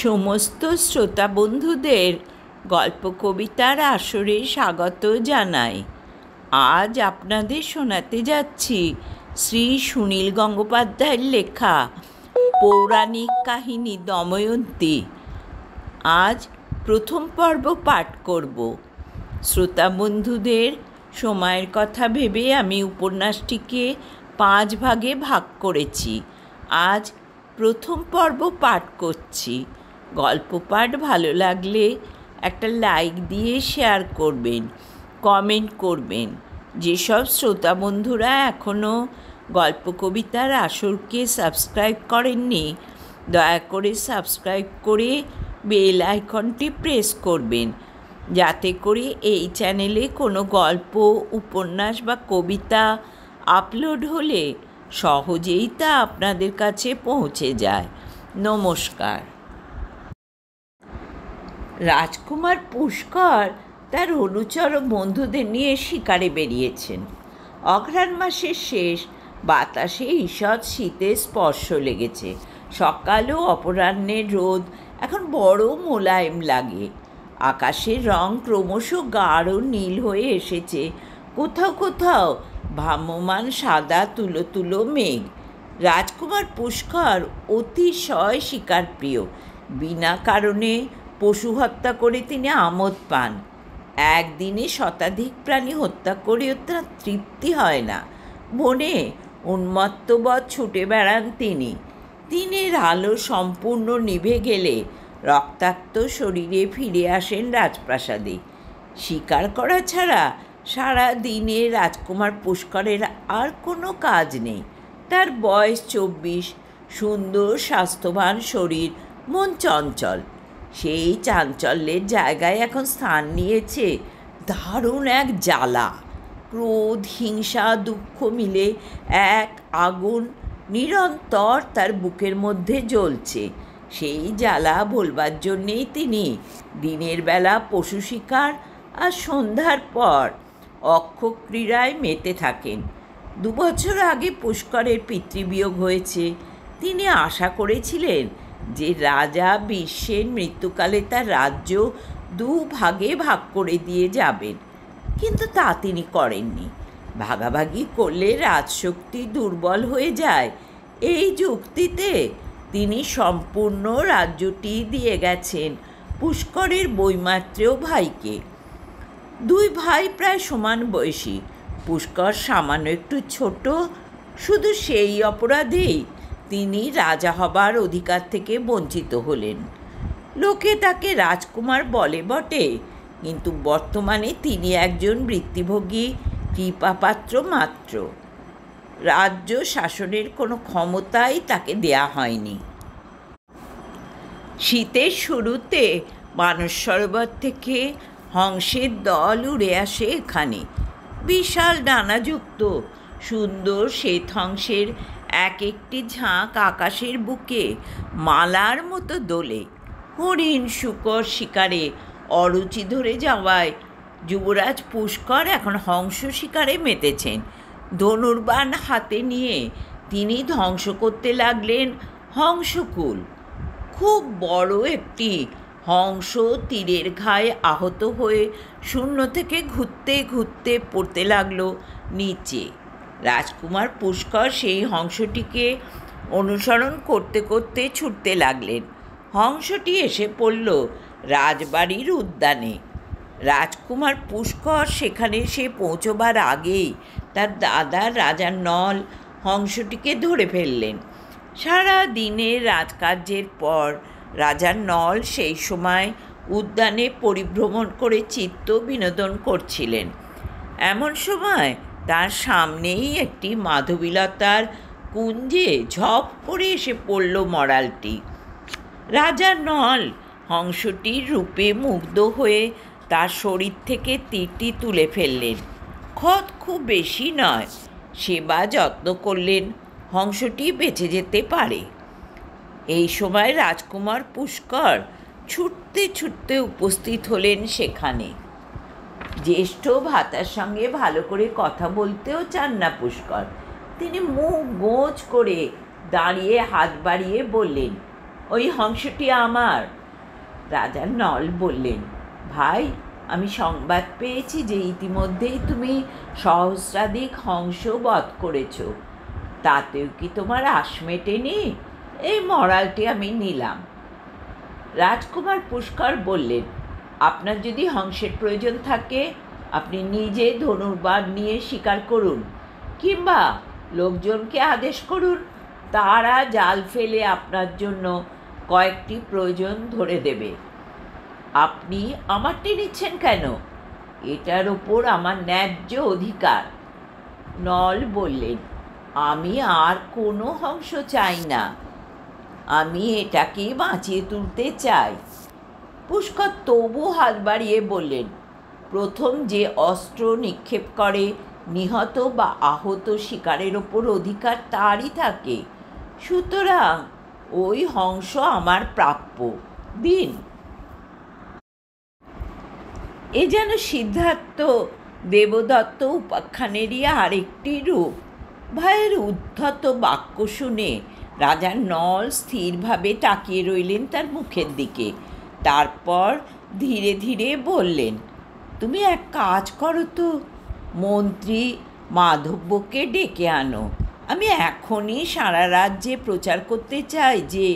সমস্ত শ্রোতা বন্ধুদের গল্প কবিতার আসরে স্বাগত জানাই। আজ আপনাদের শোনাতে যাচ্ছি শ্রী সুনীল গঙ্গোপাধ্যায়ের লেখা পৌরাণিক কাহিনী দময়ন্তী। আজ প্রথম পর্ব পাঠ করব। শ্রোতা বন্ধুদের সময়ের কথা ভেবে আমি উপন্যাসটিকে 5 ভাগে ভাগ করেছি। আজ প্রথম পর্ব পাঠ করছি। গল্প পাঠ ভালো লাগলে একটা লাইক দিয়ে শেয়ার করবেন, কমেন্ট করবেন। যেসব শ্রোতা বন্ধুরা এখনও গল্প কবিতার আসরকে সাবস্ক্রাইব করেননি, দয়া করে সাবস্ক্রাইব করে বেল আইকনটি প্রেস করবেন, যাতে করে এই চ্যানেলে কোনো গল্প, উপন্যাস বা কবিতা আপলোড হলে সহজেই তা আপনাদের কাছে পৌঁছে যায়। নমস্কার। রাজকুমার পুষ্কর তার অনুচর বন্ধুদের নিয়ে শিকারে বেরিয়েছেন। অঘ্রাণ মাসের শেষ, বাতাসে ঈষৎ শীতের স্পর্শ লেগেছে। সকাল ও অপরাহ্নের রোদ এখন বড় মোলায়েম লাগে। আকাশের রং ক্রমশ গাঢ় নীল হয়ে এসেছে। কোথাও কোথাও ভ্রাম্যমান সাদা তুলো তুলো মেঘ। রাজকুমার পুষ্কর অতিশয় শিকারপ্রিয়। বিনা কারণে পশু হত্যা করে তিনি আমোদ পান। একদিনে শতাধিক প্রাণী হত্যা করেও তার তৃপ্তি হয় না। বনে উন্মত্তবৎ ছুটে বেড়ান তিনি। দিনের আলো সম্পূর্ণ নিভে গেলে রক্তাক্ত শরীরে ফিরে আসেন রাজপ্রাসাদে। শিকার করা ছাড়া সারা দিনে রাজকুমার পুষ্করের আর কোনো কাজ নেই। তার বয়স 24, সুন্দর স্বাস্থ্যবান শরীর, মন চঞ্চল। সেই চাঞ্চল্যের জায়গায় এখন স্থান নিয়েছে দারুণ এক জ্বালা। ক্রোধ, হিংসা, দুঃখ মিলে এক আগুন নিরন্তর তার বুকের মধ্যে জ্বলছে। সেই জ্বালা ভোলবার জন্যেই তিনি দিনের বেলা পশু শিকার আর সন্ধ্যার পর অক্ষক্রীড়ায় মেতে থাকেন। 2 বছর আগে পুষ্করের পিতৃবিয়োগ হয়েছে। তিনি আশা করেছিলেন যে রাজা বিশ্বের মৃত্যুকালে তার রাজ্য 2 ভাগে ভাগ করে দিয়ে যাবেন, কিন্তু তা তিনি করেননি। ভাগাভাগি করলে রাজশক্তি দুর্বল হয়ে যায়, এই যুক্তিতে তিনি সম্পূর্ণ রাজ্যটি দিয়ে গেছেন পুষ্করের বৈমাত্রেয় ভাইকে। 2 ভাই প্রায় সমান বয়সী। পুষ্কর সামান্য একটু ছোট। শুধু সেই অপরাধেই তিনি রাজা হবার অধিকার থেকে বঞ্চিত হলেন। লোকে তাকে রাজকুমার বলে বটে, কিন্তু বর্তমানে তিনি একজন বৃত্তিভোগী কৃপাপাত্র মাত্র। রাজ্য শাসনের কোনো ক্ষমতাই তাকে দেয়া হয়নি। শীতের শুরুতে মানস সরোবর থেকে হংসের দল উড়ে আসে এখানে। বিশাল ডানাযুক্ত সুন্দর শ্বেত হংসের এক একটি ঝাঁক আকাশের বুকে মালার মতো দোলে। হরিণ, শূকর শিকারে অরুচি ধরে যাওয়ায় যুবরাজ পুষ্কর এখন হংস শিকারে মেতেছেন। ধনুর্বাণ হাতে নিয়ে তিনি ধ্বংস করতে লাগলেন হংসকুল। খুব বড় একটি হংস তীরের ঘায়ে আহত হয়ে শূন্য থেকে ঘুরতে ঘুরতে পড়তে লাগলো নিচে। রাজকুমার পুষ্কর সেই হংসটিকে অনুসরণ করতে করতে ছুটতে লাগলেন। হংসটি এসে পড়ল রাজবাড়ির উদ্যানে। রাজকুমার পুষ্কর সেখানে সে পৌঁছবার আগেই তার দাদা রাজা নল হংসটিকে ধরে ফেললেন। সারা দিনের রাজকার্যের পর রাজা নল সেই সময় উদ্যানে পরিভ্রমণ করে চিত্ত বিনোদন করছিলেন। এমন সময় তার সামনেই একটি মাধবীলতার কুঞ্জে ঝপ করে এসে পড়ল মরালটি। রাজা নল হংসটির রূপে মুগ্ধ হয়ে তার শরীর থেকে তীরটি তুলে ফেললেন। ক্ষত খুব বেশি নয়। সেবা যত্ন করলেন হংসটি বেঁচে যেতে পারে। এই সময় রাজকুমার পুষ্কর ছুটতে ছুটতে উপস্থিত হলেন সেখানে। জ্যেষ্ঠ ভাতার সঙ্গে ভালো করে কথা বলতেও চান না পুষ্কর। তিনি মুখ গোঁজ করে দাঁড়িয়ে হাত বাড়িয়ে বললেন, ওই হংসটি আমার। রাজা নল বললেন, ভাই, আমি সংবাদ পেয়েছি যে ইতিমধ্যেই তুমি সহস্রাধিক হংস বধ করেছ। তাতেও কি তোমার আশ মেটেনি? এই মরালটি আমি নিলাম। রাজকুমার পুষ্কর বললেন, আপনার যদি হংসের প্রয়োজন থাকে আপনি নিজে ধনুর্বাণ নিয়ে শিকার করুন, কিংবা লোকজনকে আদেশ করুন, তারা জাল ফেলে আপনার জন্য কয়েকটি প্রয়োজন ধরে দেবে। আপনি আমারটি নিচ্ছেন কেন? এটার ওপর আমার ন্যায্য অধিকার। নল বললেন, আমি আর কোনো হংস চাই না, আমি এটাকে বাঁচিয়ে তুলতে চাই। পুষ্কর তবু হাত বাড়িয়ে বললেন, প্রথম যে অস্ত্র নিক্ষেপ করে নিহত বা আহত শিকারের ওপর অধিকার তারই থাকে, সুতরাং ওই হংস আমার প্রাপ্য, দিন। এ যেন সিদ্ধার্থ দেবদত্ত উপাখ্যানেরই আরেকটি রূপ। ভাইয়ের উদ্ধত বাক্য শুনে রাজা নল স্থিরভাবে তাকিয়ে রইলেন তার মুখের দিকে। তারপর ধীরে ধীরে বললেন, তুমি এক কাজ করো তো, মন্ত্রী মাধবকে ডেকে আনো। আমি এখনই সারা রাজ্যে প্রচার করতে চাই যে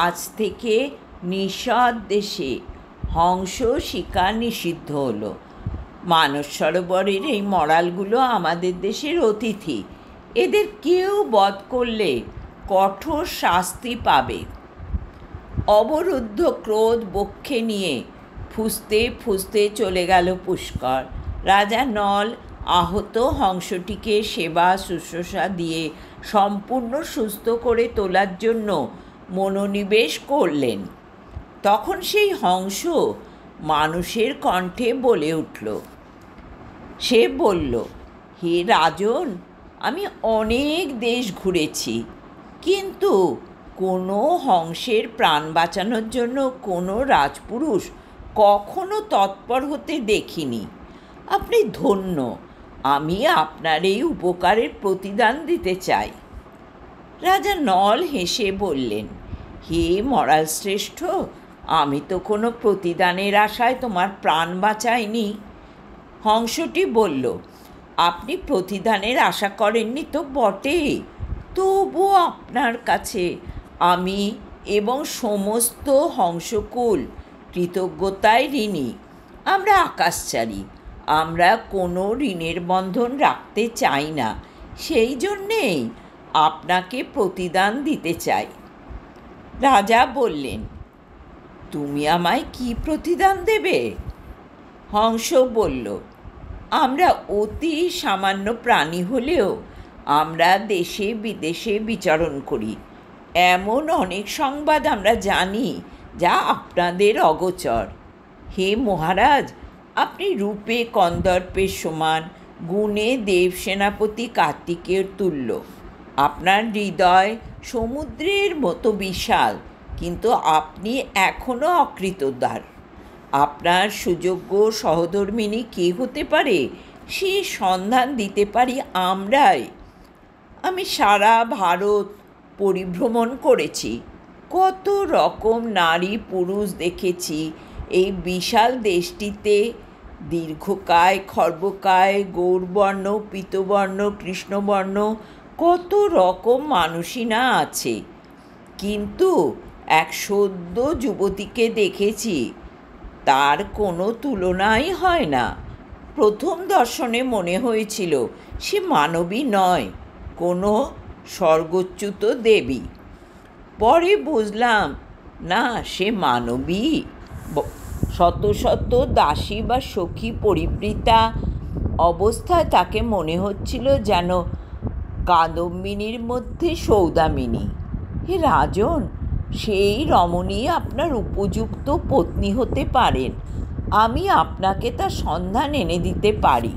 আজ থেকে নিঃসৎ দেশে হংস শিকার নিষিদ্ধ হলো। মানস সরোবরের এই মরালগুলো আমাদের দেশের অতিথি, এদের কেউ বধ করলে কঠোর শাস্তি পাবে। অবরুদ্ধ ক্রোধ বক্ষে নিয়ে ফুঁসতে ফুঁসতে চলে গেল পুষ্কর। রাজা নল আহত হংসটিকে সেবা শুশ্রূষা দিয়ে সম্পূর্ণ সুস্থ করে তোলার জন্য মনোনিবেশ করলেন। তখন সেই হংস মানুষের কণ্ঠে বলে উঠল। সে বলল, হে রাজন, আমি অনেক দেশ ঘুরেছি, কিন্তু কোনো হংসের প্রাণ বাঁচানোর জন্য কোনো রাজপুরুষ কখনো তৎপর হতে দেখিনি। আপনি ধন্য, আমি আপনার এই উপকারের প্রতিদান দিতে চাই। রাজা নল হেসে বললেন, হে মরাল শ্রেষ্ঠ, আমি তো কোনো প্রতিদানের আশায় তোমার প্রাণ বাঁচাইনি। হংসটি বলল, আপনি প্রতিদানের আশা করেননি তো বটেই, তবুও আপনার কাছে আমি এবং সমস্ত হংসকুল কৃতজ্ঞতায় ঋণী। আমরা আকাশচারী, আমরা কোনো ঋণের বন্ধন রাখতে চাই না, সেই জন্যেই আপনাকে প্রতিদান দিতে চাই। রাজা বললেন, তুমি আমায় কি প্রতিদান দেবে? হংস বলল, আমরা অতি সামান্য প্রাণী হলেও আমরা দেশে বিদেশে বিচরণ করি। এমন অনেক সংবাদ আমরা জানি যা আপনাদের অগোচর। হে মহারাজ, আপনি রূপে কন্দর্পের সমান, গুণে দেব সেনাপতি কার্তিকের তুল্য। আপনার হৃদয় সমুদ্রের মতো বিশাল, কিন্তু আপনি এখনও অকৃতদার। আপনার সুযোগ্য সহধর্মিণী কে হতে পারে সে সন্ধান দিতে পারি আমরাই। আমি সারা ভারত পরিভ্রমণ করেছি, কত রকম নারী পুরুষ দেখেছি। এই বিশাল দেশটিতে দীর্ঘকায়, খর্বকায়, গৌরবর্ণ, পীতবর্ণ, কৃষ্ণবর্ণ, কত রকম মানুষই না আছে, কিন্তু এক সদ্য যুবতীকে দেখেছি, তার কোনো তুলনাই হয় না। প্রথম দর্শনে মনে হয়েছিল সে মানবী নয়, কোনো স্বর্গচ্যুত দেবী। পরে বুঝলাম না, সে মানবী। শত শত দাসী বা সখী পরিবৃতা অবস্থায় তাকে মনে হচ্ছিল যেন কাদম্বিনীর মধ্যে সৌদামিনী। হে রাজন, সেই রমণী আপনার উপযুক্ত পত্নী হতে পারেন। আমি আপনাকে তার সন্ধান এনে দিতে পারি।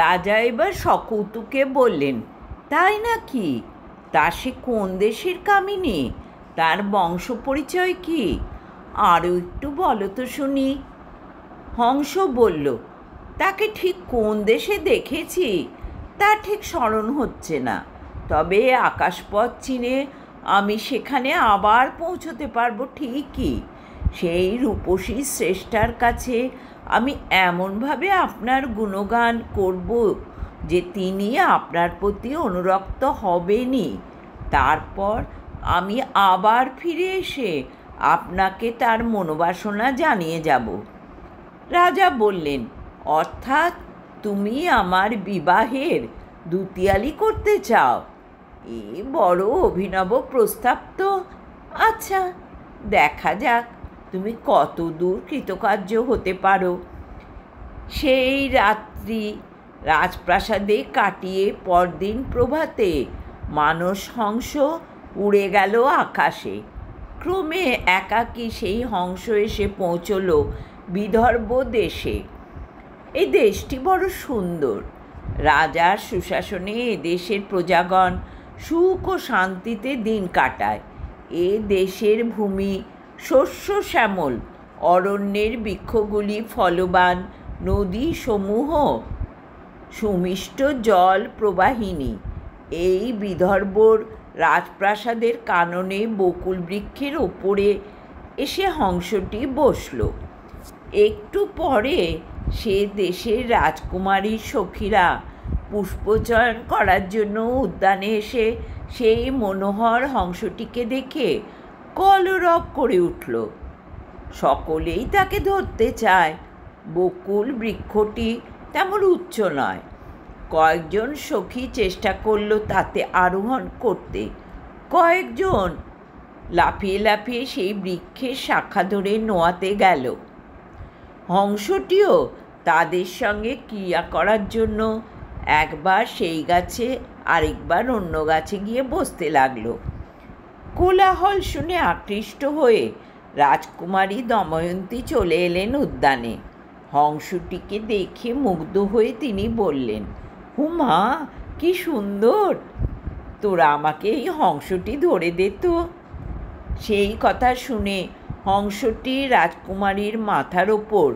রাজা এবার সকৌতুকে বললেন, তাই নাকি? তা সে কোন দেশের কামিনী? তার বংশ পরিচয় কি? আরও একটু বলো তো শুনি। হংস বলল, তাকে ঠিক কোন দেশে দেখেছি তা ঠিক স্মরণ হচ্ছে না, তবে আকাশপথ চিনে আমি সেখানে আবার পৌঁছতে পারবো ঠিকই। সেই রূপসী শ্রেষ্ঠার কাছে আমি এমনভাবে আপনার গুণগান করব যে তিনি আপনার প্রতি অনুরক্ত হবেনই। তারপর আমি আবার ফিরে এসে আপনাকে তার মনোবাসনা জানিয়ে যাব। রাজা বললেন, অর্থাৎ তুমি আমার বিবাহের দুতিয়ালি করতে চাও? এ বড় অভিনব প্রস্তাব তো। আচ্ছা, দেখা যাক তুমি কত দূর কৃতকার্য হতে পারো। সেই রাত্রি রাজপ্রাসাদে কাটিয়ে পরদিন প্রভাতে মানস হংস উড়ে গেল আকাশে। ক্রমে একাকী সেই হংস এসে পৌঁছল বিদর্ভ দেশে। এই দেশটি বড় সুন্দর। রাজার সুশাসনে এ দেশের প্রজাগণ সুখ ও শান্তিতে দিন কাটায়। এ দেশের ভূমি শস্য শ্যামল, অরণ্যের বৃক্ষগুলি ফলবান, নদী সমূহ সুমিষ্ট জল প্রবাহিনী। এই বিদর্ভর রাজপ্রাসাদের কাননে বকুল বৃক্ষের ওপরে এসে হংসটি বসল। একটু পরে সে দেশের রাজকুমারীর সখীরা পুষ্পচয়ন করার জন্য উদ্যানে এসে সেই মনোহর হংসটিকে দেখে কলরব করে উঠল। সকলেই তাকে ধরতে চায়। বকুল বৃক্ষটি তেমন উচ্চ নয়। কয়েকজন সখী চেষ্টা করল তাতে আরোহণ করতে। কয়েকজন লাফিয়ে লাফিয়ে সেই বৃক্ষের শাখা ধরে নোয়াতে গেল। হংসটিও তাদের সঙ্গে ক্রিয়া করার জন্য একবার সেই গাছে আরেকবার অন্য গাছে গিয়ে বসতে লাগলো। কোলাহল শুনে আকৃষ্ট হয়ে রাজকুমারী দময়ন্তী চলে এলেন উদ্যানে। হংসটিকে দেখে মুগ্ধ হয়ে তিনি বললেন, হুমা, কি সুন্দর! তোরা আমাকে এই হংসটি ধরে দে তো। সেই কথা শুনে হংসটি রাজকুমারীর মাথার ওপর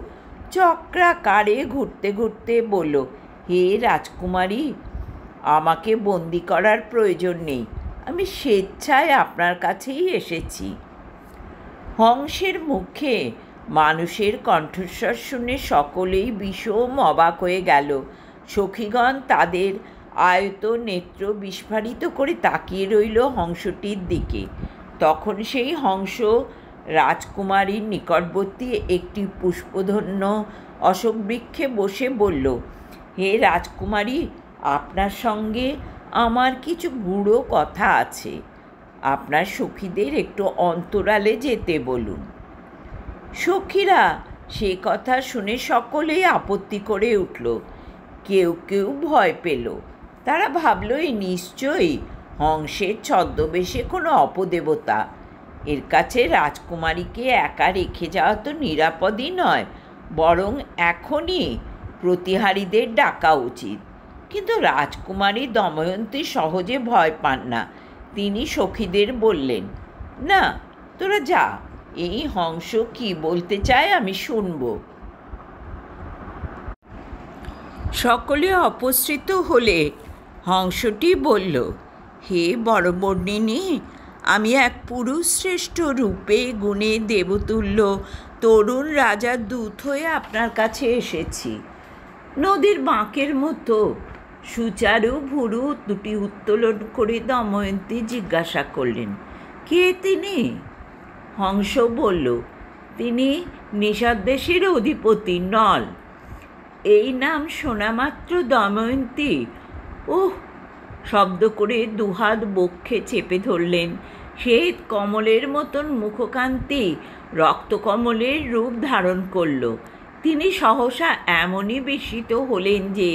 চক্রাকারে ঘুরতে ঘুরতে বলল, হে রাজকুমারী, আমাকে বন্দি করার প্রয়োজন নেই। আমি স্বেচ্ছায় আপনার কাছেই এসেছি। হংসের মুখে মানুষের কণ্ঠস্বর শুনে সকলেই বিষম অবাক হয়ে গেল। সখীগণ তাদের আয়ত নেত্র বিস্ফারিত করে তাকিয়ে রইল হংসটির দিকে। তখন সেই হংস রাজকুমারীর নিকটবর্তী একটি পুষ্পধন্য অশোক বৃক্ষে বসে বলল, হে রাজকুমারী, আপনার সঙ্গে আমার কিছু গূঢ় কথা আছে। আপনার সখীদের একটু অন্তরালে যেতে বলুন। সখীরা সে কথা শুনে সকলেই আপত্তি করে উঠল। কেউ কেউ ভয় পেল। তারা ভাবল, এই নিশ্চয়ই হংসের ছদ্মবেশে কোনো অপদেবতা। এর কাছে রাজকুমারীকে একা রেখে যাওয়া তো নিরাপদই নয়, বরং এখনই প্রতিহারীদের ডাকা উচিত। কিন্তু রাজকুমারী দময়ন্তী সহজে ভয় পান না। তিনি সখীদের বললেন, না, তোরা যা, এই হংস কি বলতে চায় আমি শুনব। সকলে অপসৃত হলে হংসটি বলল, হে বরবর্ণিনী, আমি এক পুরুষ শ্রেষ্ঠ রূপে গুণে দেবতুল্য তরুণ রাজার দূত হয়ে আপনার কাছে এসেছি। নদীর বাঁকের মতো সুচারু ভুরু দুটি উত্তোলন করে দময়ন্তী জিজ্ঞাসা করলেন, কে তিনি? হংস বলল, তিনি নিষাদ্দেশের অধিপতি নল। এই নাম শোনা মাত্র দময়ন্তী ওহ শব্দ করে দুহাত বক্ষে চেপে ধরলেন। শ্বেত কমলের মতন মুখকান্তি রক্তকমলের রূপ ধারণ করল। তিনি সহসা এমনই বিস্মিত হলেন যে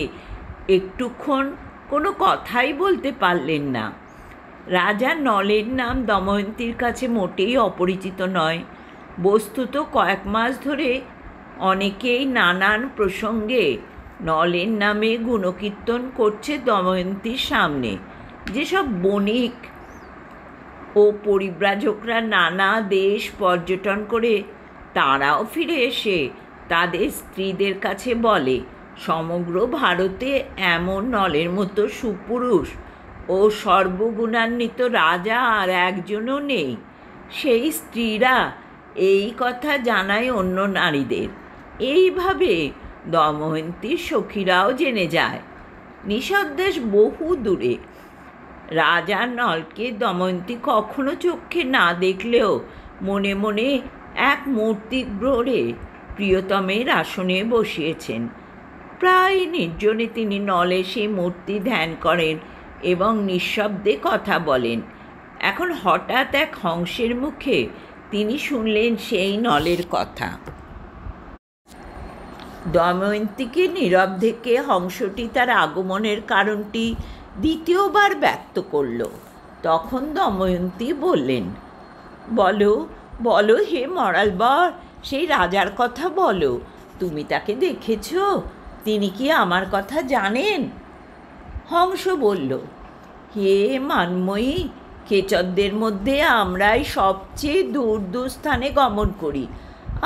একটুক্ষণ কোনো কথাই বলতে পারলেন না। রাজা নলের নাম দময়ন্তীর কাছে মোটেই অপরিচিত নয়। বস্তুত কয়েক মাস ধরে অনেকেই নানান প্রসঙ্গে নলের নামে গুণকীর্তন করছে দময়ন্তীর সামনে। যেসব বণিক ও পরিব্রাজকরা নানা দেশ পর্যটন করে তারাও ফিরে এসে তাদের স্ত্রীদের কাছে বলে, সমগ্র ভারতে এমন নলের মতো সুপুরুষ ও সর্বগুণান্বিত রাজা আর একজনও নেই। সেই স্ত্রীরা এই কথা জানায় অন্য নারীদের। এইভাবে দময়ন্তীর সখীরাও জেনে যায়। নিঃসন্দেশ বহু দূরে। রাজার নলকে দময়ন্তী কখনো চোখে না দেখলেও মনে মনে এক মূর্তি গড়ে প্রিয়তমের আসনে বসিয়েছেন। প্রায় নির্জনে তিনি নলে সেই মূর্তি ধ্যান করেন এবং নিঃশব্দে কথা বলেন। এখন হঠাৎ এক হংসের মুখে তিনি শুনলেন সেই নলের কথা। দময়ন্তীকে নীরব দেখে হংসটি তার আগমনের কারণটি দ্বিতীয়বার ব্যক্ত করল। তখন দময়ন্তী বললেন, বলো বলো হে মরাল বর, সেই রাজার কথা বলো। তুমি তাকে দেখেছ? তিনি কি আমার কথা জানেন? হংস বলল, হে মানময়ী, খেচরদের মধ্যে আমরাই সবচেয়ে দূর দূর স্থানে গমন করি।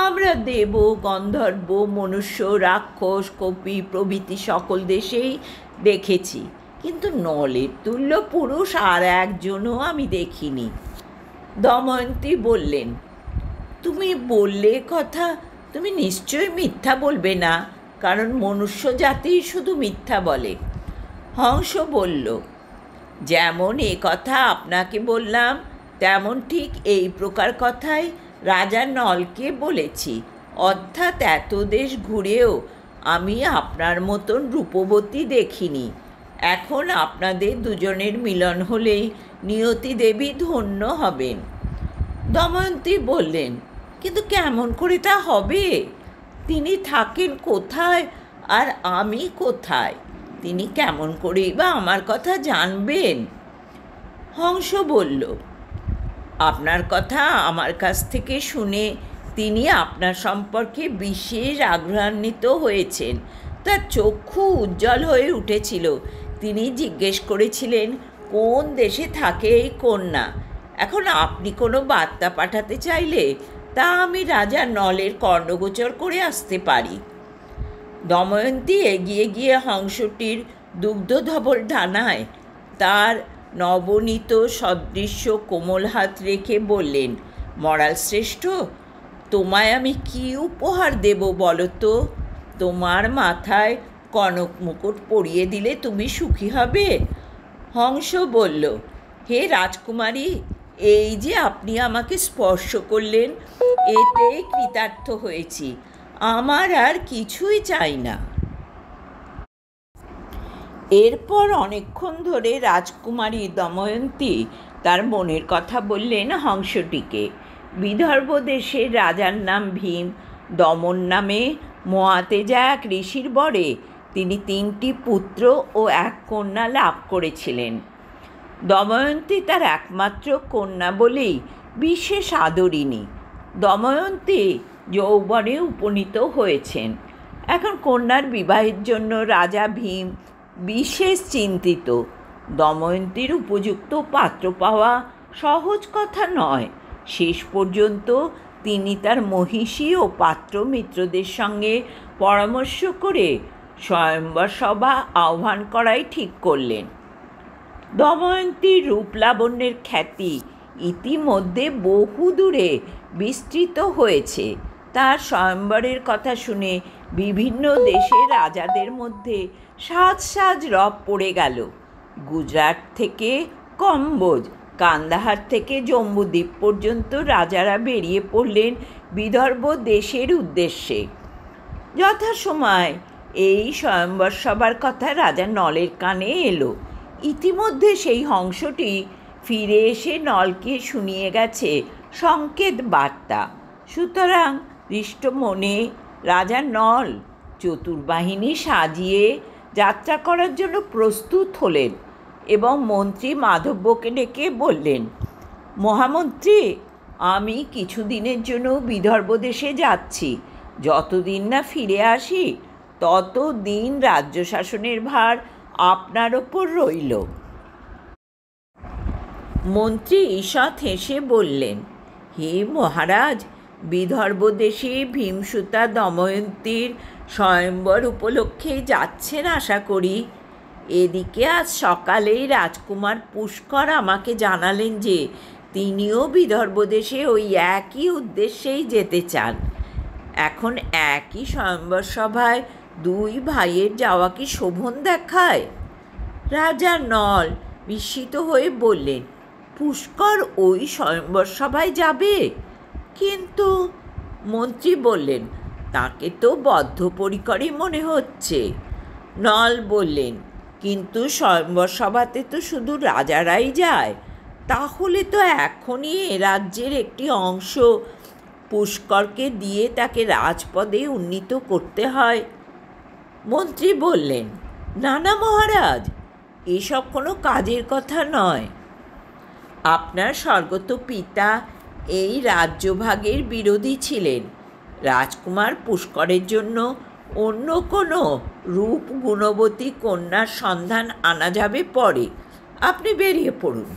আমরা দেব, গন্ধর্ব, মনুষ্য, রাক্ষস, কপি প্রভৃতি সকল দেশেই দেখেছি, কিন্তু নলের তুল্য পুরুষ আর একজনও আমি দেখিনি। দময়ন্তী বললেন, তুমি বললে কথা, তুমি নিশ্চয়ই মিথ্যা বলবে না, কারণ মনুষ্য জাতি শুধু মিথ্যা বলে। হংস বলল, যেমন এ কথা আপনাকে বললাম, তেমন ঠিক এই প্রকার কথাই রাজা নলকে বলেছি। অর্থাৎ এত দেশ ঘুরেও আমি আপনার মতন রূপবতী দেখিনি। এখন আপনাদের দুজনের মিলন হলেই নিয়তি দেবী ধন্য হবেন। দময়ন্তী বললেন, কিন্তু কেমন করে তা হবে? তিনি থাকেন কোথায় আর আমি কোথায়? তিনি কেমন করেই বা আমার কথা জানবেন? হংস বলল, আপনার কথা আমার কাছ থেকে শুনে তিনি আপনার সম্পর্কে বিশেষ আগ্রহান্বিত হয়েছেন। তার চক্ষু উজ্জ্বল হয়ে উঠেছিল। তিনি জিজ্ঞেস করেছিলেন কোন দেশে থাকে এই কন্যা। এখন আপনি কোনো বার্তা পাঠাতে চাইলে তা আমি রাজা নলের কর্ণগোচর করে আসতে পারি। দময়ন্তী এগিয়ে গিয়ে হংসটির দুগ্ধধবল ডানায় তার নবনীত সদৃশ্য কোমল হাত রেখে বললেন, মরাল শ্রেষ্ঠ, তোমায় আমি কি উপহার দেব বলো তো? তোমার মাথায় কনক মুকুট পরিয়ে দিলে তুমি সুখী হবে। হংস বলল, হে রাজকুমারী, এই যে আপনি আমাকে স্পর্শ করলেন, এতেই কৃতার্থ হয়েছি। আমার আর কিছুই চাই না। এরপর অনেকক্ষণ ধরে রাজকুমারী দময়ন্তী তার মনের কথা বললেন হংসটিকে। বিদর্ভ দেশের রাজার নাম ভীম। দমন নামে মহাতেজা এক ঋষির বরে তিনি 3টি পুত্র ও এক কন্যা লাভ করেছিলেন। দময়ন্তী তার একমাত্র কন্যা বলেই বিশেষ আদরিণী। দময়ন্তী যৌবনে উপনীত হয়েছেন। এখন কন্যার বিবাহের জন্য রাজা ভীম বিশেষ চিন্তিত। দময়ন্তীর উপযুক্ত পাত্র পাওয়া সহজ কথা নয়। শেষ পর্যন্ত তিনি তার মহিষী ও পাত্র মিত্রদের সঙ্গে পরামর্শ করে স্বয়ম্বর সভা আহ্বান করাই ঠিক করলেন। দময়ন্তীর রূপলাবণ্যের খ্যাতি ইতিমধ্যে বহু দূরে বিস্তৃত হয়েছে। তার স্বয়ম্বরের কথা শুনে বিভিন্ন দেশের রাজাদের মধ্যে সাজ সাজ রব পড়ে গেল। গুজরাট থেকে কম্বোজ, কান্দাহার থেকে জম্বুদ্বীপ পর্যন্ত রাজারা বেরিয়ে পড়লেন বিদর্ভ দেশের উদ্দেশ্যে। যথাসময় এই স্বয়ম্বর সভার কথা রাজা নলের কানে এলো। ইতিমধ্যে সেই হংসটি ফিরে এসে নলকে শুনিয়ে গেছে সংকেত বার্তা। সুতরাং হৃষ্ট মনে রাজা নল চতুর্বাহিনী সাজিয়ে যাত্রা করার জন্য প্রস্তুত হলেন এবং মন্ত্রী মাধব্যকে ডেকে বললেন, মহামন্ত্রী, আমি কিছুদিনের জন্য বিদর্ভ দেশে যাচ্ছি। যতদিন না ফিরে আসি ততদিন রাজ্য শাসনের ভার আপনার ওপর রইল। মন্ত্রী ঈষৎ হেসে বললেন, হে মহারাজ, বিদর্ভ দেশে ভীমসুতা দময়ন্তীর স্বয়ম্বর উপলক্ষে যাচ্ছেন আশা করি। এদিকে আজ সকালেই রাজকুমার পুষ্কর আমাকে জানালেন যে তিনিও বিদর্ভ দেশে ওই একই উদ্দেশ্যেই যেতে চান। এখন একই স্বয়ম্বর সভায় দুই ভাইয়ের যাওয়া কি শোভন দেখায়? রাজা নল বিস্মিত হয়ে বললেন, পুষ্কর ওই স্বয়ম্বর সভায় যাবে? কিন্তু মন্ত্রী বললেন, তাকে তো বদ্ধপরিকরই মনে হচ্ছে। নল বললেন, কিন্তু স্বয়ম্বর সভাতে তো শুধু রাজারাই যায়। তাহলে তো এখনই এ রাজ্যের একটি অংশ পুষ্করকে দিয়ে তাকে রাজপদে উন্নীত করতে হয়। মন্ত্রী বললেন, না না মহারাজ, এসব কোনো কাজের কথা নয়। আপনার স্বর্গত পিতা এই রাজ্যভাগের বিরোধী ছিলেন। রাজকুমার পুষ্করের জন্য অন্য কোনো রূপ গুণবতী কন্যার সন্ধান আনা যাবে পরে। আপনি বেরিয়ে পড়ুন।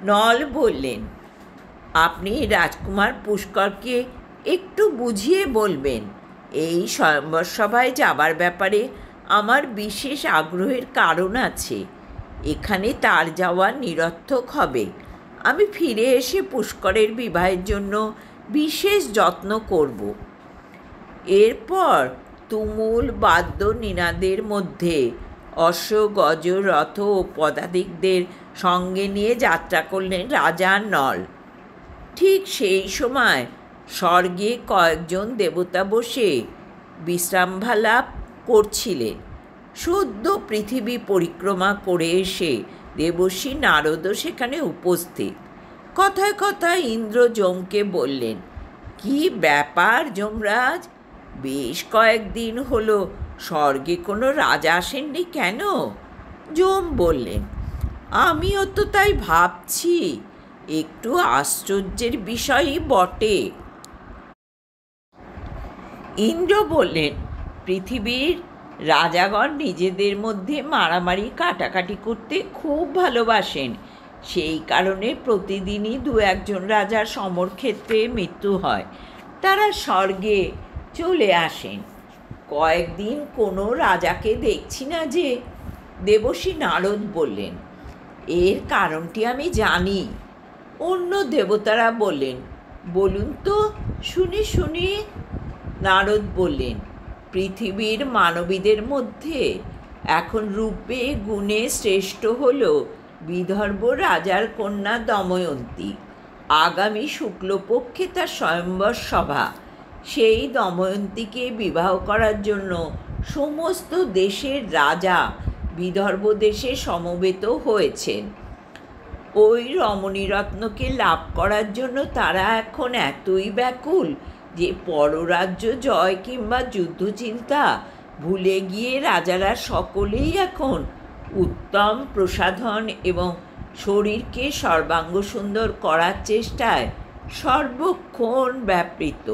নল বললেন, আপনি রাজকুমার পুষ্করকে একটু বুঝিয়ে বলবেন, এই স্বয়ম্বর সভায় যাবার ব্যাপারে আমার বিশেষ আগ্রহের কারণ আছে। এখানে তার যাওয়া নিরর্থক হবে। আমি ফিরে এসে পুষ্করের বিবাহের জন্য বিশেষ যত্ন করব। এরপর তুমুল বাদ্য নিনাদের মধ্যে অশ্ব, গজ, রথ ও পদাতিকদের সঙ্গে নিয়ে যাত্রা করলেন রাজা নল। ঠিক সেই সময় স্বর্গে কয়েকজন দেবতা বসে বিশ্রামভালাপ করছিলেন। সদ্য পৃথিবী পরিক্রমা করে এসে দেবর্ষি নারদও সেখানে উপস্থিত। কথায় কথায় ইন্দ্র যমকে বললেন, কি ব্যাপার যমরাজ, বেশ কয়েকদিন হলো স্বর্গে কোনো রাজা আসেননি কেন? যম বললেন, আমিও তো তাই ভাবছি, একটু আশ্চর্যের বিষয়ই বটে। ইন্দ্র বললেন, পৃথিবীর রাজাগণ নিজেদের মধ্যে মারামারি কাটাকাটি করতে খুব ভালোবাসেন। সেই কারণে প্রতিদিনই দু একজন রাজার সমরক্ষেত্রে মৃত্যু হয়। তারা স্বর্গে চলে আসেন। কয়েকদিন কোনো রাজাকে দেখছি না যে। দেবর্ষি নারদ বললেন, এর কারণটি আমি জানি। অন্য দেবতারা বললেন, বলুন তো শুনি শুনি। নারদ বললেন, পৃথিবীর মানবীদের মধ্যে এখন রূপে গুণে শ্রেষ্ঠ হল বিদর্ভ রাজার কন্যা দময়ন্তী। আগামী শুক্লপক্ষে তার স্বয়ম্বর সভা। সেই দময়ন্তীকে বিবাহ করার জন্য সমস্ত দেশের রাজা বিদর্ভ দেশে সমবেত হয়েছেন। ওই রমণীরত্নকে লাভ করার জন্য তারা এখন এতই ব্যাকুল যে পররাজ্য জয় কিংবা যুদ্ধচিন্তা ভুলে গিয়ে রাজারা সকলেই এখন উত্তম প্রসাধন এবং শরীরকে সর্বাঙ্গ সুন্দর করার চেষ্টায় সর্বক্ষণ ব্যাপৃত।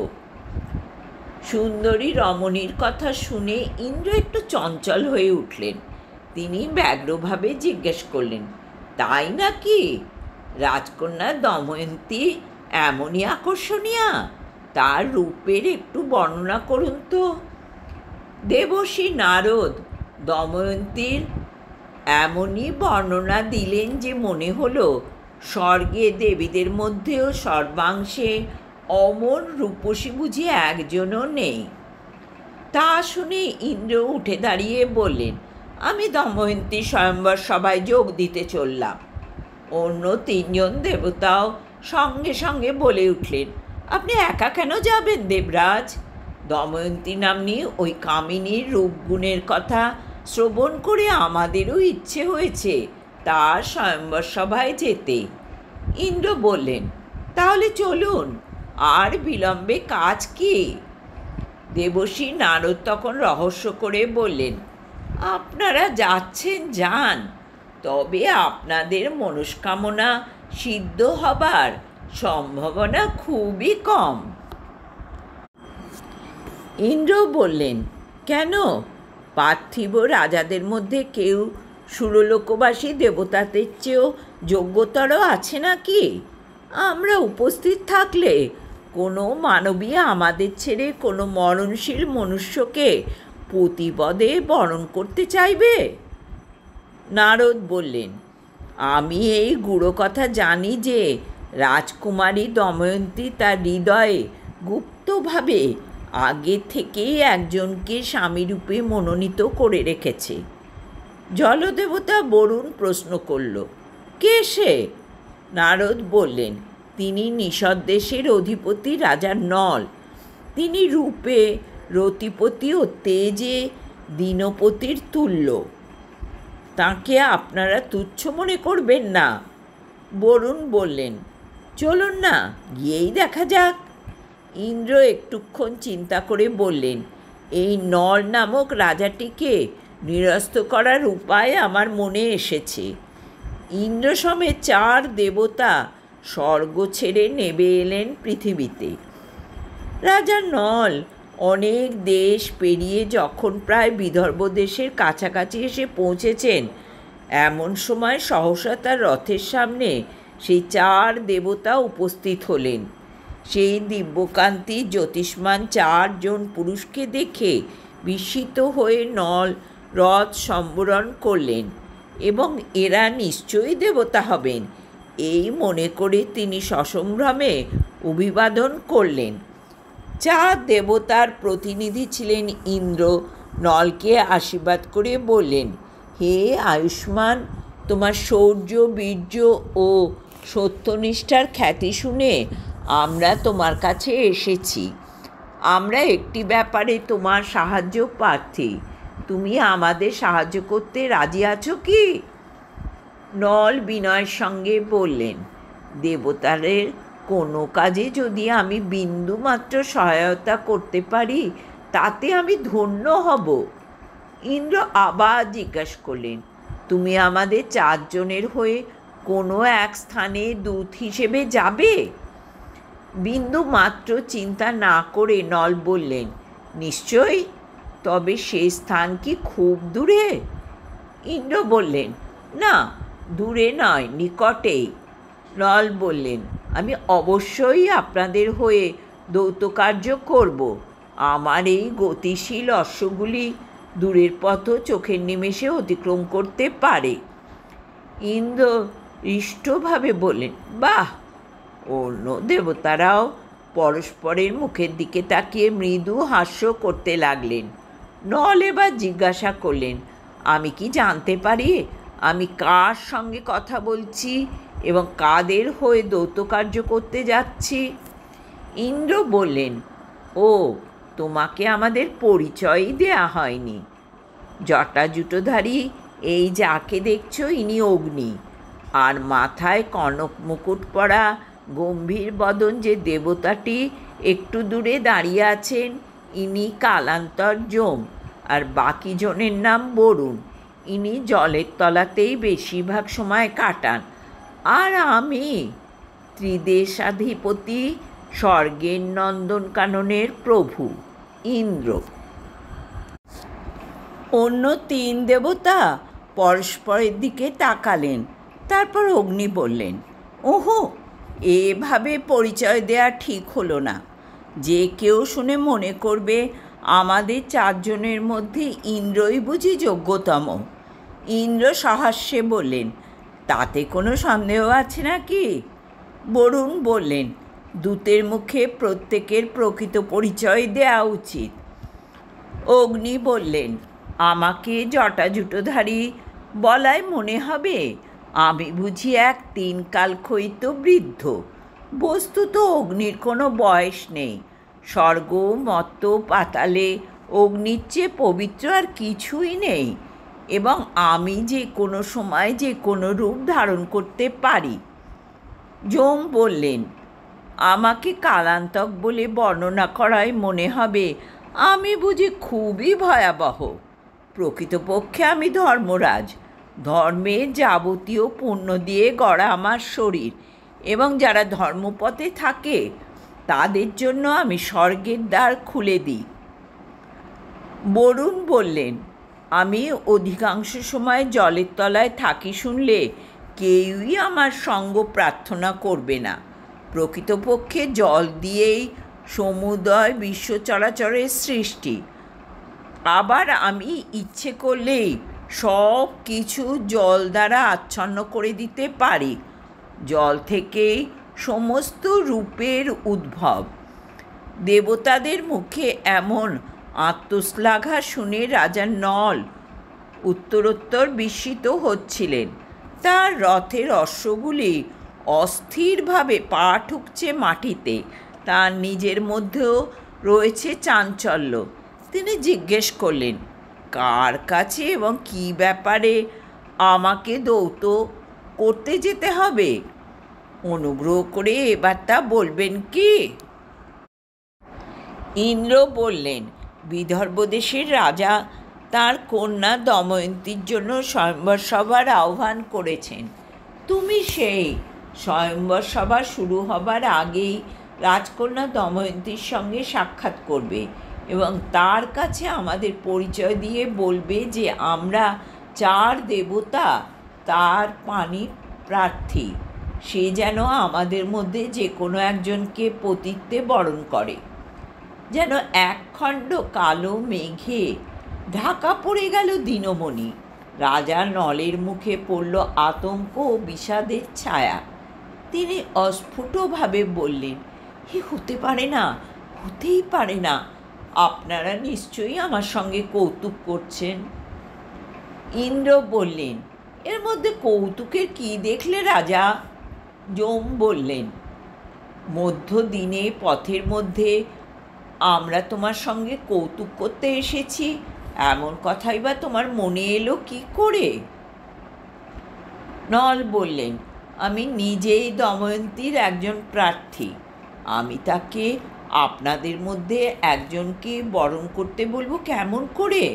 সুন্দরী রমণীর কথা শুনে ইন্দ্র একটু চঞ্চল হয়ে উঠলেন। তিনি ব্যগ্রভাবে জিজ্ঞেস করলেন, তাই নাকি? রাজকন্যা দময়ন্তী এমনই আকর্ষণীয়া? তার রূপের একটু বর্ণনা করুন তো। দেবর্ষি নারদ দময়ন্তীর এমনই বর্ণনা দিলেন যে মনে হলো স্বর্গে দেবীদের মধ্যেও সর্বাংশে অমর রূপসী বুঝি একজনও নেই। তা শুনে ইন্দ্র উঠে দাঁড়িয়ে বললেন, আমি দময়ন্তী স্বয়ম্বর সভায় যোগ দিতে চললাম। অন্য তিনজন দেবতাও সঙ্গে সঙ্গে বলে উঠলেন, আপনি একা কেন যাবেন দেবরাজ? দময়ন্তী নাম্নী ওই কামিনীর রূপগুণের কথা শ্রবণ করে আমাদেরও ইচ্ছে হয়েছে তার স্বয়ম্বর সভায় যেতে। ইন্দ্র বললেন, তাহলে চলুন, আর বিলম্বে কাজ কি? দেবর্ষি নারদ তখন রহস্য করে বললেন, আপনারা যাচ্ছেন যান, তবে আপনাদের মনস্কামনা সিদ্ধ হবার সম্ভাবনা খুবই কম। ইন্দ্র বললেন, কেন? পার্থিব রাজাদের মধ্যে কেউ সুরলোকবাসী দেবতাদের চেয়েও যোগ্যতর আছে নাকি? আমরা উপস্থিত থাকলে কোনো মানবী আমাদের ছেড়ে কোনো মরণশীল মনুষ্যকে প্রতিপদে বরণ করতে চাইবে? নারদ বললেন, আমি এই গূঢ় কথা জানি যে রাজকুমারী দময়ন্তী তার হৃদয়ে গুপ্তভাবে আগে থেকেই একজনকে স্বামীরূপে মনোনীত করে রেখেছে। জলদেবতা বরুণ প্রশ্ন করল, কে সে? নারদ বললেন, তিনি নিষদ দেশের অধিপতি রাজা নল। তিনি রূপে রতিপতি ও তেজে দীনপতির তুল্য। তাকে আপনারা তুচ্ছ মনে করবেন না। বরুণ বললেন, চলুন না, গিয়েই দেখা যাক। ইন্দ্র একটুক্ষণ চিন্তা করে বললেন, এই নল নামক রাজাটিকে নিরস্ত করার উপায় আমার মনে এসেছে। ইন্দ্র সমেত 4 দেবতা স্বর্গ ছেড়ে নেমে এলেন পৃথিবীতে। রাজা নল অনেক দেশ পেরিয়ে যখন প্রায় বিদর্ভ দেশের কাছাকাছি এসে পৌঁছেছেন, এমন সময় সহসা তার রথের সামনে সেই 4 দেবতা উপস্থিত হলেন। সেই দিব্যকান্তি জ্যোতিষ্মান 4 জন পুরুষকে দেখে বিস্মিত হয়ে নল রথ সম্বরণ করলেন এবং এরা নিশ্চয়ই দেবতা হবেন এই মনে করে তিনি সসম্ভ্রমে অভিবাদন করলেন। 4 দেবতার প্রতিনিধি ছিলেন ইন্দ্র। নলকে আশীর্বাদ করে বললেন, হে আয়ুষ্মান, তোমার শৌর্য, বীর্য ও সত্যনিষ্ঠার খ্যাতি শুনে আমরা তোমার কাছে এসেছি। আমরা একটি ব্যাপারে তোমার সাহায্য প্রার্থী। তুমি আমাদের সাহায্য করতে রাজি আছো কি? নল বিনয়ের সঙ্গে বললেন, দেবতাদের কোনো কাজে যদি আমি বিন্দুমাত্র সহায়তা করতে পারি তাতে আমি ধন্য হব। ইন্দ্র আবার জিজ্ঞাসা করলেন, তুমি আমাদের 4 জনের হয়ে কোনো এক স্থানে দূত হিসেবে যাবে? বিন্দু মাত্র চিন্তা না করে নল বললেন, নিশ্চয়ই। তবে সেই স্থান কি খুব দূরে? ইন্দ্র বললেন, না, দূরে নয়, নিকটেই। নল বললেন, আমি অবশ্যই আপনাদের হয়ে দৌত্যকার্য করব। আমার এই গতিশীল অশ্বগুলি দূরের পথ চোখের নিমেষে অতিক্রম করতে পারে। ইন্দ্র হৃষ্টভাবে বললেন, বাহ! অন্য দেবতারাও পরস্পরের মুখের দিকে তাকিয়ে মৃদু হাস্য করতে লাগলেন। নল এবার জিজ্ঞাসা করলেন, আমি কি জানতে পারি আমি কার সঙ্গে কথা বলছি এবং কাদের হয়ে দৌত্যকার্য করতে যাচ্ছি? ইন্দ্র বললেন, ও, তোমাকে আমাদের পরিচয়ই দেয়া হয়নি। জটাজুটোধারী এই যাকে দেখছো ইনি অগ্নি, আর মাথায় কনক মুকুট পরা গম্ভীর বদন যে দেবতাটি একটু দূরে দাঁড়িয়ে আছেন ইনি কালান্তর যম, আর বাকি জনের নাম বরুণ। ইনি জলের তলাতেই বেশিরভাগ সময় কাটান। আর আমি ত্রিদেশাধিপতি, স্বর্গের নন্দনকাননের প্রভু ইন্দ্র। অন্য 3 দেবতা পরস্পরের দিকে তাকালেন। তারপর অগ্নি বললেন, ওহো, এভাবে পরিচয় দেয়া ঠিক হলো না। যে কেউ শুনে মনে করবে আমাদের 4 জনের মধ্যে ইন্দ্রই বুঝি যোগ্যতম। ইন্দ্র সহাস্যে বললেন, তাতে কোনো সন্দেহ আছে নাকি? বরুণ বললেন, দূতের মুখে প্রত্যেকের প্রকৃত পরিচয় দেওয়া উচিত। অগ্নি বললেন, আমাকে জটাজুটোধারী বলায় মনে হবে আমি বুঝি এক 3 কালক্ষয়িত বৃদ্ধ। বস্তুত অগ্নির কোনো বয়স নেই। স্বর্গ, মর্ত্য, পাতালে অগ্নির চেয়ে পবিত্র আর কিছুই নেই, এবং আমি যে কোনো সময় যে কোনো রূপ ধারণ করতে পারি। যম বললেন, আমাকে কালান্তক বলে বর্ণনা করায় মনে হবে আমি বুঝি খুবই ভয়াবহ। প্রকৃতপক্ষে আমি ধর্মরাজ। ধর্মের যাবতীয় পুণ্য দিয়ে গড়া আমার শরীর, এবং যারা ধর্মপথে থাকে তাদের জন্য আমি স্বর্গের দ্বার খুলে দিই। বরুণ বললেন, আমি অধিকাংশ সময় জলের তলায় থাকি শুনলে কেউই আমার সঙ্গ প্রার্থনা করবে না। প্রকৃতপক্ষে জল দিয়েই সমুদয় বিশ্ব চরাচরের সৃষ্টি। আবার আমি ইচ্ছে করলেই সব কিছু জল দ্বারা আচ্ছন্ন করে দিতে পারি। জল থেকেই সমস্ত রূপের উদ্ভব। দেবতাদের মুখে এমন আত্মশ্লাঘা শুনে রাজা নল উত্তরোত্তর বিস্মিত হচ্ছিলেন। তার রথের অশ্বগুলি অস্থিরভাবে পা ঠুকছে মাটিতে। তার নিজের মধ্যেও রয়েছে চাঞ্চল্য। তিনি জিজ্ঞেস করলেন, কার কাছে এবং কী ব্যাপারে আমাকে দৌত করতে যেতে হবে? অনুগ্রহ করে এবার তা বলবেন কি? ইন্দ্র বললেন, বিদর্ভ দেশের রাজা তাঁর কন্যা দময়ন্তীর জন্য স্বয়ম্বর সভার আহ্বান করেছেন। তুমি সেই স্বয়ম্বর সভা শুরু হবার আগেই রাজকন্যা দময়ন্তীর সঙ্গে সাক্ষাৎ করবে এবং তার কাছে আমাদের পরিচয় দিয়ে বলবে যে আমরা 4 দেবতা তার পানি প্রার্থী। সে যেন আমাদের মধ্যে যে কোনো একজনকে পতিত্বে বরণ করে। যেন একখণ্ড কালো মেঘে ঢাকা পড়ে গেল দিনমণি। রাজা নলের মুখে পড়ল আতঙ্ক ও বিষাদের ছায়া। তিনি অস্ফুটভাবে বললেন, এ হতে পারে না, হতেই পারে না। আপনারা নিশ্চয়ই আমার সঙ্গে কৌতুক করছেন। ইন্দ্র বললেন, এর মধ্যে কৌতুকের কি দেখলে রাজা? যম বললেন, মধ্যদিনে পথের মধ্যে আমরা তোমার সঙ্গে কৌতুক করতে এসেছি, এমন কথাই বা তোমার মনে এলো কি করে? নল বললেন, আমি নিজেই দময়ন্তীর একজন প্রার্থী। আমি তাকে আপনাদের মধ্যে একজনকে বরণ করতে বলবো কেমন করে?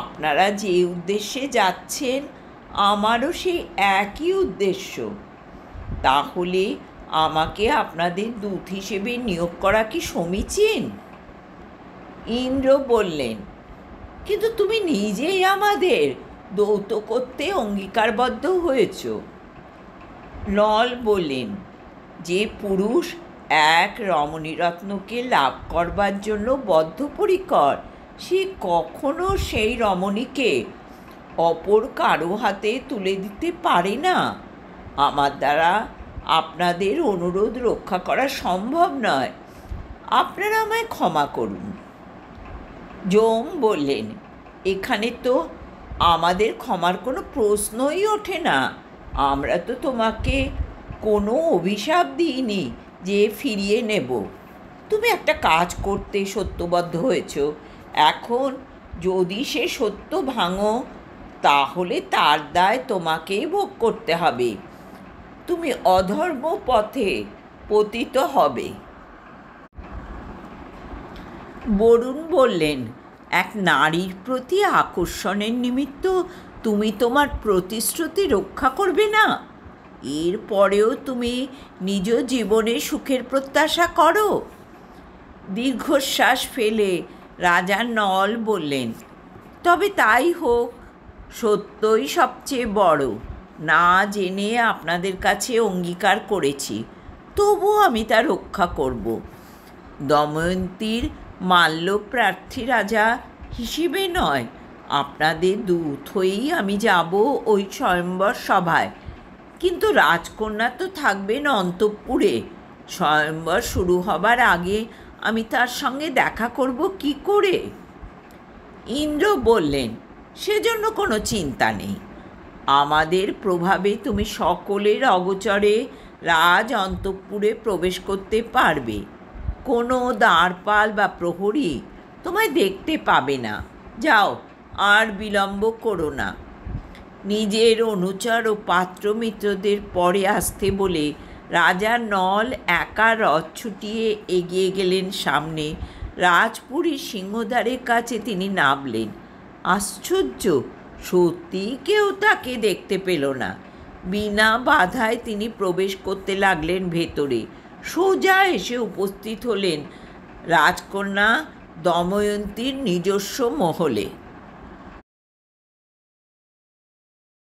আপনারা যে উদ্দেশ্যে যাচ্ছেন আমারও সেই একই উদ্দেশ্য। তাহলে আমাকে আপনাদের দূত হিসেবে নিয়োগ করা কি সমীচীন? ইন্দ্র বললেন, কিন্তু তুমি নিজেই আমাদের দৌত করতে অঙ্গীকারবদ্ধ হয়েছ। নল বললেন, যে পুরুষ এক রমণীরত্নকে লাভ করবার জন্য বদ্ধপরিকর, সে কখনো সেই রমণীকে অপর কারো হাতে তুলে দিতে পারে না। আমার দ্বারা আপনাদের অনুরোধ রক্ষা করা সম্ভব নয়। আপনারা আমায় ক্ষমা করুন। যম বললেন, এখানে তো আমাদের ক্ষমার কোনো প্রশ্নই ওঠে না। আমরা তো তোমাকে কোনো অভিশাপ দিইনি যে ফিরিয়ে নেব। তুমি একটা কাজ করতে সত্যবদ্ধ হয়েছ। এখন যদি সে সত্য ভাঙো তাহলে তার দায় তোমাকেই ভোগ করতে হবে। তুমি অধর্ম পথে পতিত হবে। বরুণ বললেন, এক নারীর প্রতি আকর্ষণের নিমিত্ত তুমি তোমার প্রতিশ্রুতি রক্ষা করবে না? এর পরেও তুমি নিজ জীবনে সুখের প্রত্যাশা করো? দীর্ঘশ্বাস ফেলে রাজা নল বললেন, তবে তাই হোক, সত্যই সবচেয়ে বড়। না জেনে আপনাদের কাছে অঙ্গীকার করেছি, তবুও আমি তা রক্ষা করব। দময়ন্তীর মাল্যপ্রার্থী রাজা হিসেবে নয়, আপনাদের দূত হয়েই আমি যাব ওই স্বয়ম্বর সভায়। কিন্তু রাজকন্যা তো থাকবেন অন্তঃপুরে। স্বয়ম্বর শুরু হবার আগে আমি তার সঙ্গে দেখা করব কি করে? ইন্দ্র বললেন, সেজন্য কোনো চিন্তা নেই। আমাদের প্রভাবে তুমি সকলের অগোচরে রাজ অন্তঃপুরে প্রবেশ করতে পারবে। কোনো দ্বারপাল বা প্রহরী তোমায় দেখতে পাবে না। যাও, আর বিলম্ব করো না। নিজের অনুচর ও পাত্রমিত্রদের পরে আসতে বলে রাজা নল একা রথ ছুটিয়ে এগিয়ে গেলেন সামনে। রাজপুরীর সিংহদ্বারের কাছে তিনি নামলেন। আশ্চর্য, সত্যি কেউ তাকে দেখতে পেল না। বিনা বাধায় তিনি প্রবেশ করতে লাগলেন ভেতরে। সোজা এসে উপস্থিত হলেন রাজকন্যা দময়ন্তীর নিজস্ব মহলে।